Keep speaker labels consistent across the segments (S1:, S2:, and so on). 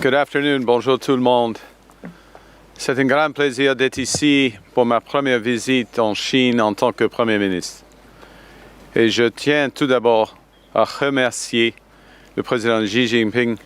S1: Good afternoon, bonjour tout le monde. C'est un grand plaisir d'être ici pour ma première visite en Chine en tant que Premier ministre. Et je tiens tout d'abord à remercier le président Xi Jinping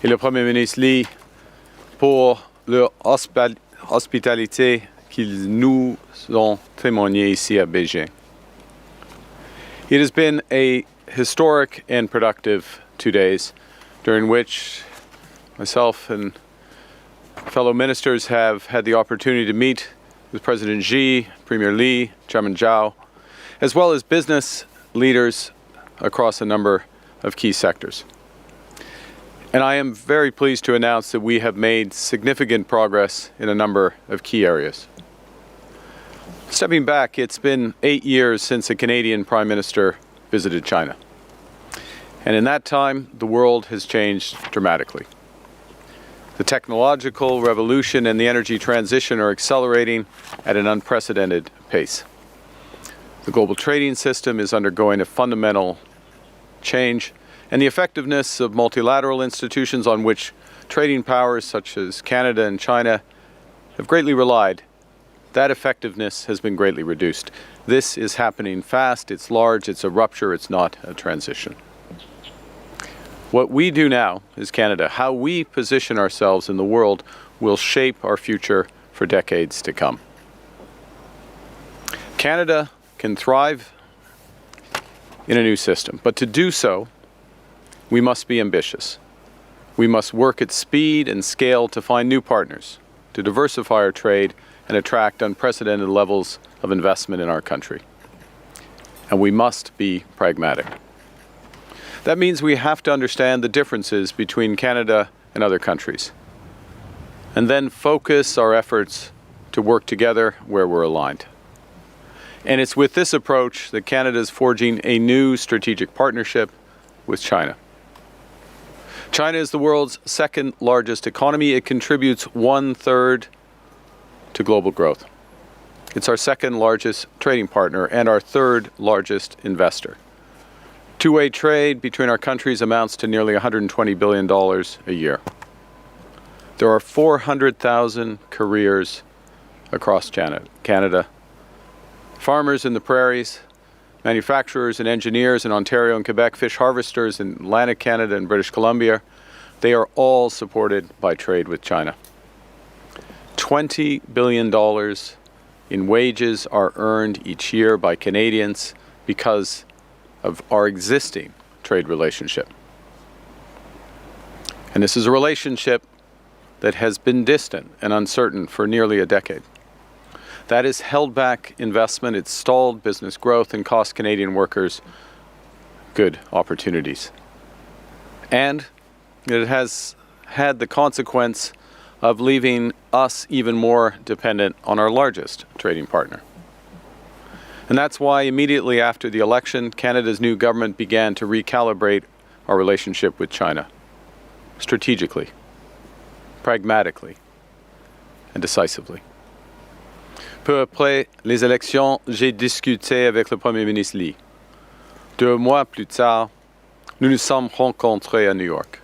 S1: et le Premier ministre Li pour leur hospitalité qu'ils nous ont témoignée ici à Beijing. It has been a historic and productive 2 days during which myself and fellow ministers have had the opportunity to meet with President Xi, Premier Li, Chairman Zhao, as well as business leaders across a number of key sectors. And I am very pleased to announce that we have made significant progress in a number of key areas. Stepping back, it's been 8 years since a Canadian Prime Minister visited China. And in that time, the world has changed dramatically. The technological revolution and the energy transition are accelerating at an unprecedented pace. The global trading system is undergoing a fundamental change, and the effectiveness of multilateral institutions on which trading powers such as Canada and China have greatly relied, that effectiveness has been greatly reduced. This is happening fast, it's large, it's a rupture, it's not a transition. What we do now as Canada, how we position ourselves in the world, will shape our future for decades to come. Canada can thrive in a new system, but to do so, we must be ambitious. We must work at speed and scale to find new partners, to diversify our trade and attract unprecedented levels of investment in our country. And we must be pragmatic. That means we have to understand the differences between Canada and other countries, and then focus our efforts to work together where we're aligned. And it's with this approach that Canada is forging a new strategic partnership with China. China is the world's second largest economy. It contributes 1/3 to global growth. It's our second largest trading partner and our third largest investor. Two-way trade between our countries amounts to nearly $120 billion a year. There are 400,000 careers across Canada. Farmers in the prairies, manufacturers and engineers in Ontario and Quebec, fish harvesters in Atlantic Canada and British Columbia, they are all supported by trade with China. $20 billion in wages are earned each year by Canadians because of our existing trade relationship. And this is a relationship that has been distant and uncertain for nearly a decade. That has held back investment, it's stalled business growth, and cost Canadian workers good opportunities. And it has had the consequence of leaving us even more dependent on our largest trading partner. And that's why immediately after the election, Canada's new government began to recalibrate our relationship with China, strategically, pragmatically, and decisively. Peu après les élections, j'ai discuté avec le Premier ministre Li. 2 mois plus tard, nous nous sommes rencontrés à New York.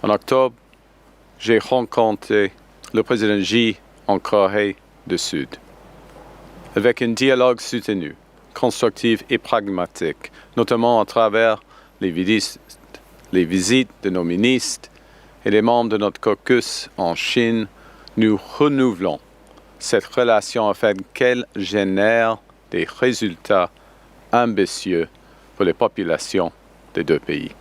S1: En octobre, j'ai rencontré le président Xi en Corée du Sud. Avec un dialogue soutenu, constructif et pragmatique, notamment à travers les visites de nos ministres et les membres de notre caucus en Chine, nous renouvelons cette relation afin qu'elle génère des résultats ambitieux pour les populations des deux pays.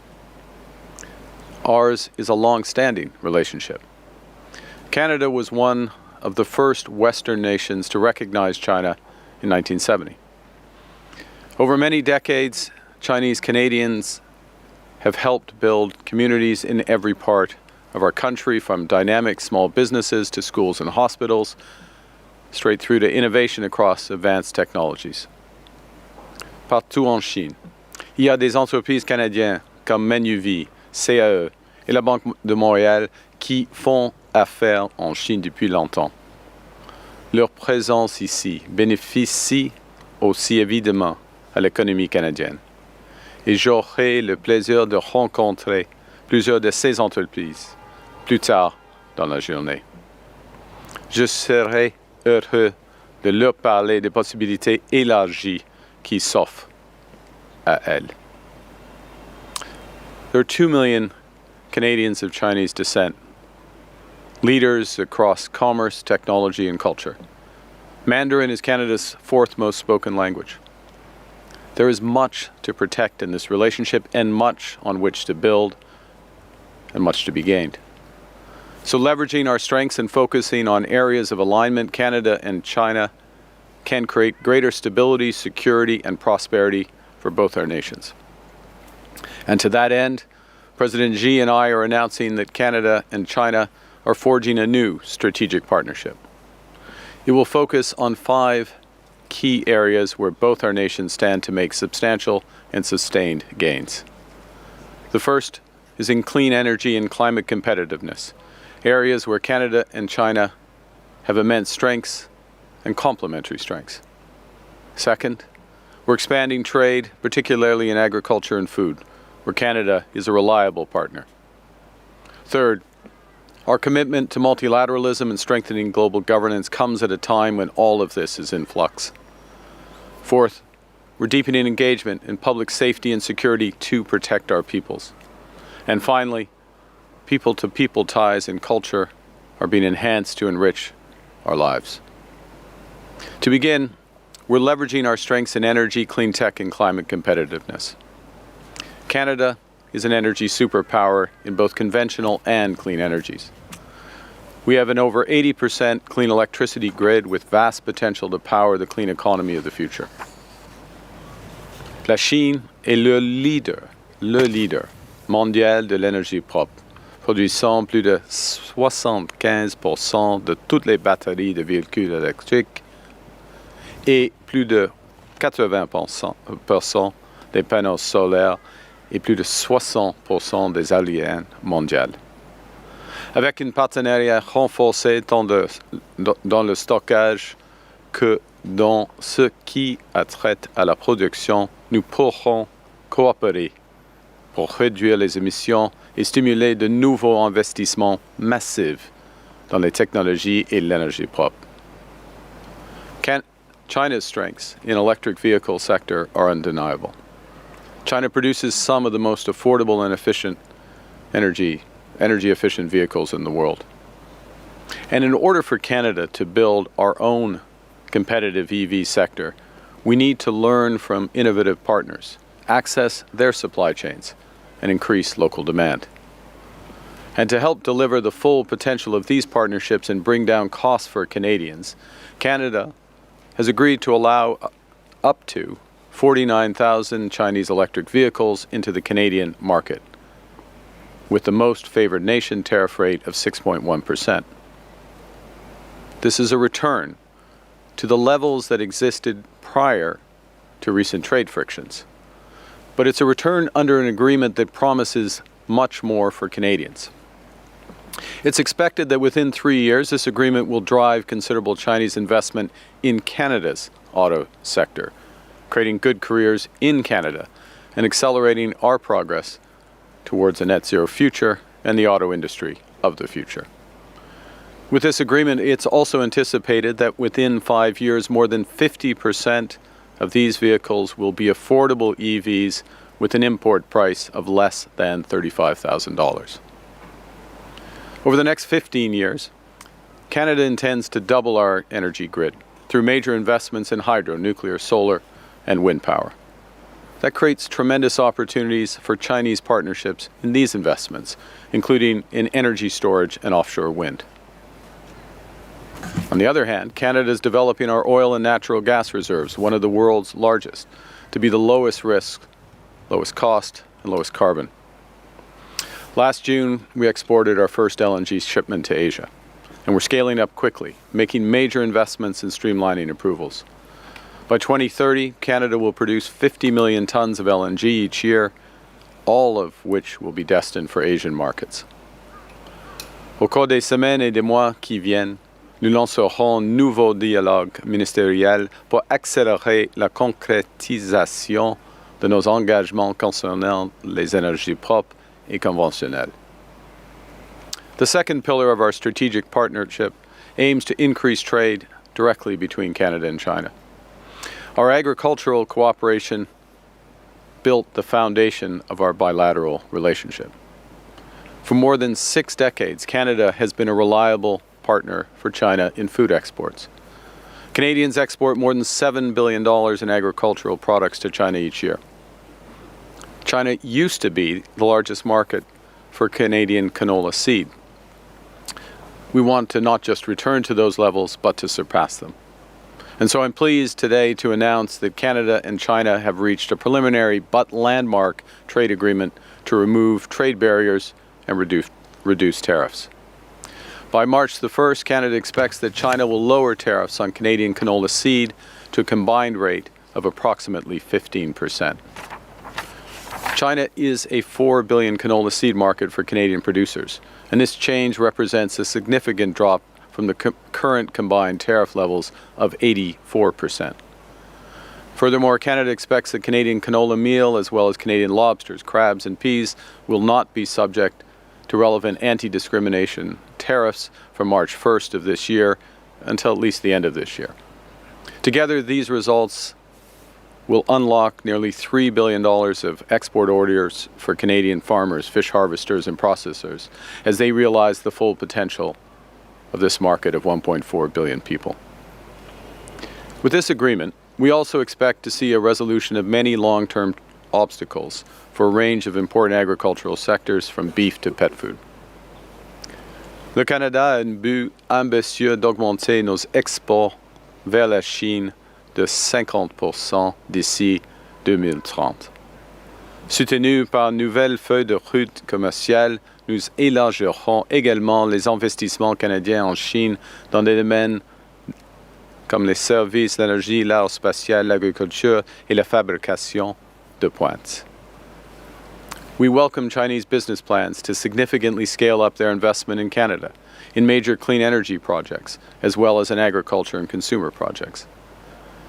S1: Ours is a long-standing relationship. Canada was one of the first Western nations to recognize China in 1970. Over many decades, Chinese Canadians have helped build communities in every part of our country, from dynamic small businesses to schools and hospitals, straight through to innovation across advanced technologies. Partout en Chine, il y a des entreprises canadiennes comme Manuvie, CAE et la Banque de Montréal qui font affaires en Chine depuis longtemps. Leur présence ici bénéficie aussi évidemment à l'économie canadienne. Et j'aurai le plaisir de rencontrer plusieurs de ces entreprises plus tard dans la journée. Je serai heureux de leur parler des possibilités élargies qui s'offrent à elles. There are 2 million Canadians of Chinese descent, leaders across commerce, technology, and culture. Mandarin is Canada's fourth most spoken language. There is much to protect in this relationship and much on which to build and much to be gained. So leveraging our strengths and focusing on areas of alignment, Canada and China can create greater stability, security, and prosperity for both our nations. And to that end, President Xi and I are announcing that Canada and China are forging a new strategic partnership. It will focus on 5 key areas where both our nations stand to make substantial and sustained gains. The first is in clean energy and climate competitiveness, areas where Canada and China have immense strengths and complementary strengths. Second, we're expanding trade, particularly in agriculture and food, where Canada is a reliable partner. Third, our commitment to multilateralism and strengthening global governance comes at a time when all of this is in flux. Fourth, we're deepening engagement in public safety and security to protect our peoples. And finally, people-to-people ties and culture are being enhanced to enrich our lives. To begin, we're leveraging our strengths in energy, clean tech, and climate competitiveness. Canada is an energy superpower in both conventional and clean energies. We have an over 80% clean electricity grid with vast potential to power the clean economy of the future. La Chine est le leader mondial de l'énergie propre, produisant plus de 75% de toutes les batteries de véhicules électriques et plus de 80% des panneaux solaires et plus de 60% des éoliennes mondiales. Avec un partenariat renforcé tant dans le stockage que dans ce qui a trait à la production, nous pourrons coopérer pour réduire les émissions et stimuler de nouveaux investissements massifs dans les technologies et l'énergie propre. China's strengths in electric vehicle sector are undeniable. China produces some of the most affordable and efficient energy-efficient vehicles in the world. And in order for Canada to build our own competitive EV sector, we need to learn from innovative partners, access their supply chains, and increase local demand. And to help deliver the full potential of these partnerships and bring down costs for Canadians, Canada has agreed to allow up to 49,000 Chinese electric vehicles into the Canadian market, with the most favored nation tariff rate of 6.1%. This is a return to the levels that existed prior to recent trade frictions. But it's a return under an agreement that promises much more for Canadians. It's expected that within 3 years, this agreement will drive considerable Chinese investment in Canada's auto sector, creating good careers in Canada and accelerating our progress towards a net zero future and the auto industry of the future. With this agreement, it's also anticipated that within 5 years, more than 50% of these vehicles will be affordable EVs with an import price of less than $35,000. Over the next 15 years, Canada intends to double our energy grid through major investments in hydro, nuclear, solar, and wind power. That creates tremendous opportunities for Chinese partnerships in these investments, including in energy storage and offshore wind. On the other hand, Canada is developing our oil and natural gas reserves, one of the world's largest, to be the lowest risk, lowest cost, and lowest carbon. Last June, we exported our first LNG shipment to Asia, and we're scaling up quickly, making major investments in streamlining approvals. By 2030, Canada will produce 50 million tons of LNG each year, all of which will be destined for Asian markets. Au cours des semaines et des mois qui viennent, nous lancerons un nouveau dialogue ministériel pour accélérer la concrétisation de nos engagements concernant les énergies propres et conventionnelles. The second pillar of our strategic partnership aims to increase trade directly between Canada and China. Our agricultural cooperation built the foundation of our bilateral relationship. For more than 6 decades, Canada has been a reliable partner for China in food exports. Canadians export more than $7 billion in agricultural products to China each year. China used to be the largest market for Canadian canola seed. We want to not just return to those levels, but to surpass them. And so I'm pleased today to announce that Canada and China have reached a preliminary but landmark trade agreement to remove trade barriers and reduce tariffs. By March the 1st, Canada expects that China will lower tariffs on Canadian canola seed to a combined rate of approximately 15%. China is a $4 billion canola seed market for Canadian producers, and this change represents a significant drop from the current combined tariff levels of 84%. Furthermore, Canada expects that Canadian canola meal, as well as Canadian lobsters, crabs, and peas, will not be subject to relevant anti-discrimination tariffs from March 1st of this year until at least the end of this year. Together, these results will unlock nearly $3 billion of export orders for Canadian farmers, fish harvesters, and processors as they realize the full potential of this market of 1.4 billion people. With this agreement, we also expect to see a resolution of many long-term obstacles for a range of important agricultural sectors from beef to pet food. Le Canada a un but ambitieux d'augmenter nos exports vers la Chine de 50% d'ici 2030. Soutenu par une nouvelle feuille de route commerciale, nous élargirons également les investissements canadiens en Chine dans des domaines comme les services, l'énergie, l'aérospatiale, l'agriculture et la fabrication de pointe. We welcome Chinese business plans to significantly scale up their investment in Canada, in major clean energy projects, as well as in agriculture and consumer projects.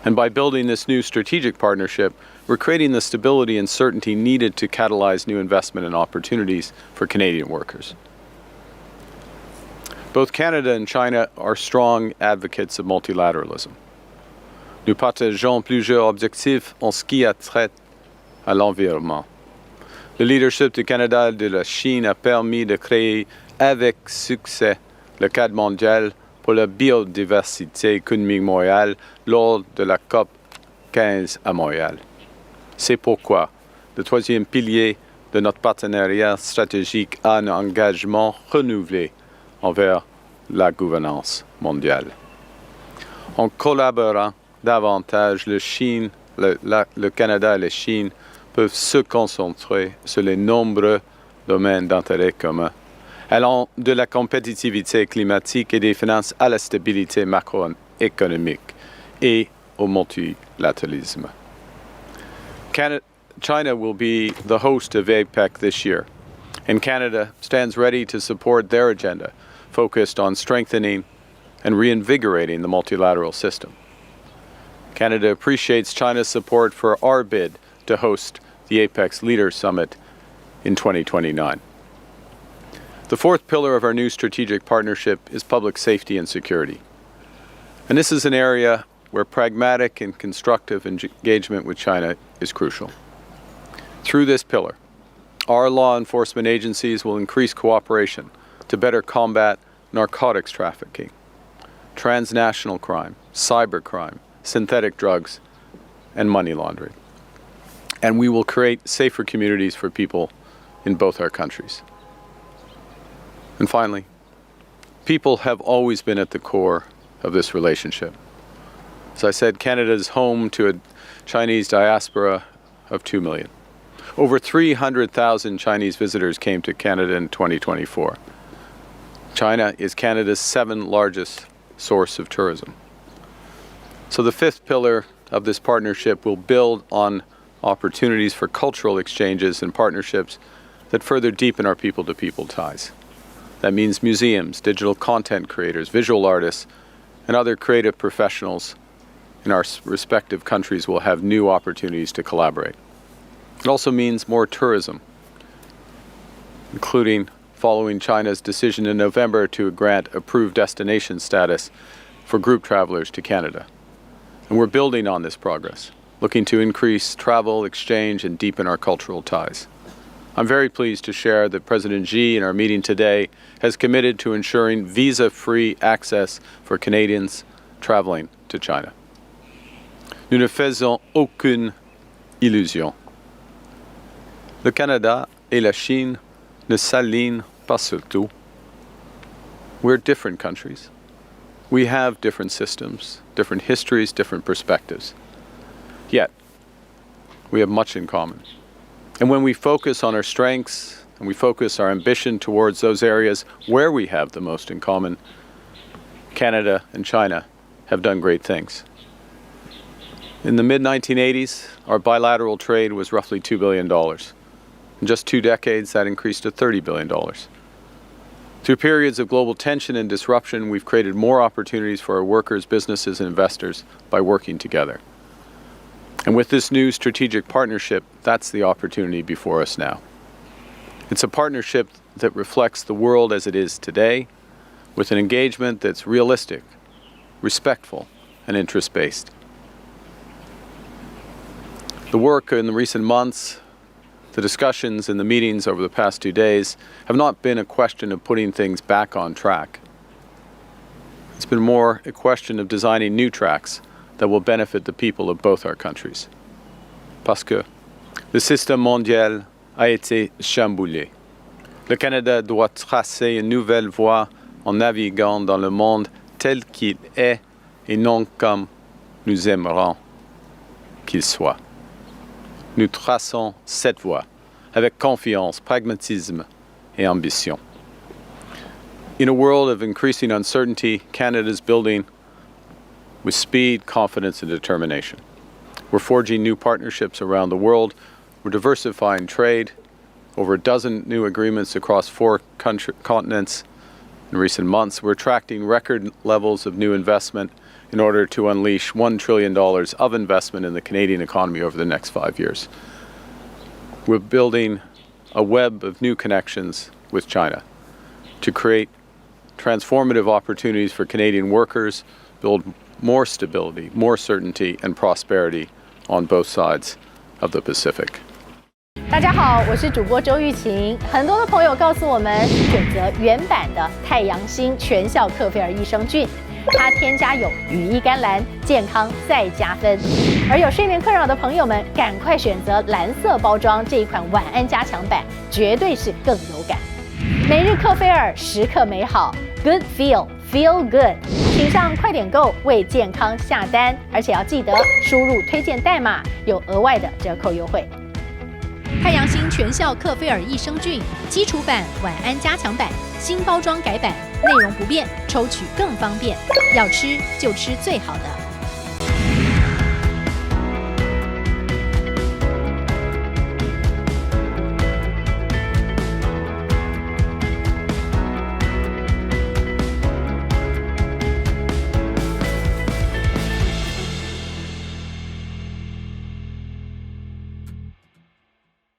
S1: And by building this new strategic partnership, we're creating the stability and certainty needed to catalyze new investment and opportunities for Canadian workers. Both Canada and China are strong advocates of multilateralism. Nous partageons plusieurs objectifs en ce qui a trait à l'environnement. Le leadership du Canada et de la Chine a permis de créer avec succès le cadre mondial pour la biodiversité économique mondiale lors de la COP 15 à Montréal. C'est pourquoi le troisième pilier de notre partenariat stratégique a un engagement renouvelé envers la gouvernance mondiale. En collaborant davantage, le Canada et la Chine peuvent se concentrer sur les nombreux domaines d'intérêt commun, allant de la compétitivité climatique et des finances à la stabilité macroéconomique et au multilatéralisme. China will be the host of APEC this year, and Canada stands ready to support their agenda, focused on strengthening and reinvigorating the multilateral system. Canada appreciates China's support for our bid to host the APEC's Leaders Summit in 2029. The fourth pillar of our new strategic partnership is public safety and security. And this is an area where pragmatic and constructive engagement with China is crucial. Through this pillar, our law enforcement agencies will increase cooperation to better combat narcotics trafficking, transnational crime, cybercrime, synthetic drugs, and money laundering. And we will create safer communities for people in both our countries. And finally, people have always been at the core of this relationship. As I said, Canada is home to a Chinese diaspora of 2 million. Over 300,000 Chinese visitors came to Canada in 2024. China is Canada's 7th largest source of tourism. So the fifth pillar of this partnership will build on opportunities for cultural exchanges and partnerships that further deepen our people-to-people ties. That means museums, digital content creators, visual artists, and other creative professionals in our respective countries will have new opportunities to collaborate. It also means more tourism, including following China's decision in November to grant approved destination status for group travelers to Canada. And we're building on this progress, looking to increase travel, exchange, and deepen our cultural ties. I'm very pleased to share that President Xi in our meeting today has committed to ensuring visa-free access for Canadians traveling to China. Nous ne faisons aucune illusion. Le Canada et la Chine ne s'alignent pas sur tout. We're different countries. We have different systems, different histories, different perspectives. Yet, we have much in common. And when we focus on our strengths and we focus our ambition towards those areas where we have the most in common, Canada and China have done great things. In the mid-1980s, our bilateral trade was roughly $2 billion. In just 2 decades, that increased to $30 billion. Through periods of global tension and disruption, we've created more opportunities for our workers, businesses, and investors by working together. And with this new strategic partnership, that's the opportunity before us now. It's a partnership that reflects the world as it is today, with an engagement that's realistic, respectful, and interest-based. The work in the recent months, the discussions and the meetings over the past 2 days have not been a question of putting things back on track. It's been more a question of designing new tracks that will benefit the people of both our countries. Parce que le système mondial a été chamboulé. Le Canada doit tracer une nouvelle voie en naviguant dans le monde tel qu'il est et non comme nous aimerions qu'il soit. Nous traçons cette voie avec confiance, pragmatisme et ambition. In a world of increasing uncertainty, Canada is building with speed, confidence, and determination. We're forging new partnerships around the world. We're diversifying trade, over a dozen new agreements across 4 continents in recent months. We're attracting record levels of new investment in order to unleash $1 trillion of investment in the Canadian economy over the next 5 years. We're building a web of new connections with China to create transformative opportunities for Canadian workers, build more stability, more certainty, and prosperity on both sides of the Pacific.
S2: 大家好，我是主播周玉琴。很多的朋友告诉我们，选择原版的太阳星全效克菲尔益生菌，它添加有羽衣甘蓝，健康再加分。而有睡眠困扰的朋友们，赶快选择蓝色包装这一款晚安加强版，绝对是更有感。每日克菲尔，时刻美好 ，Good Feel Good， 请上快点购为健康下单，而且要记得输入推荐代码，有额外的折扣优惠。太阳星全效克菲尔益生菌基础版、晚安加强版，新包装改版，内容不变，抽取更方便。要吃就吃最好的。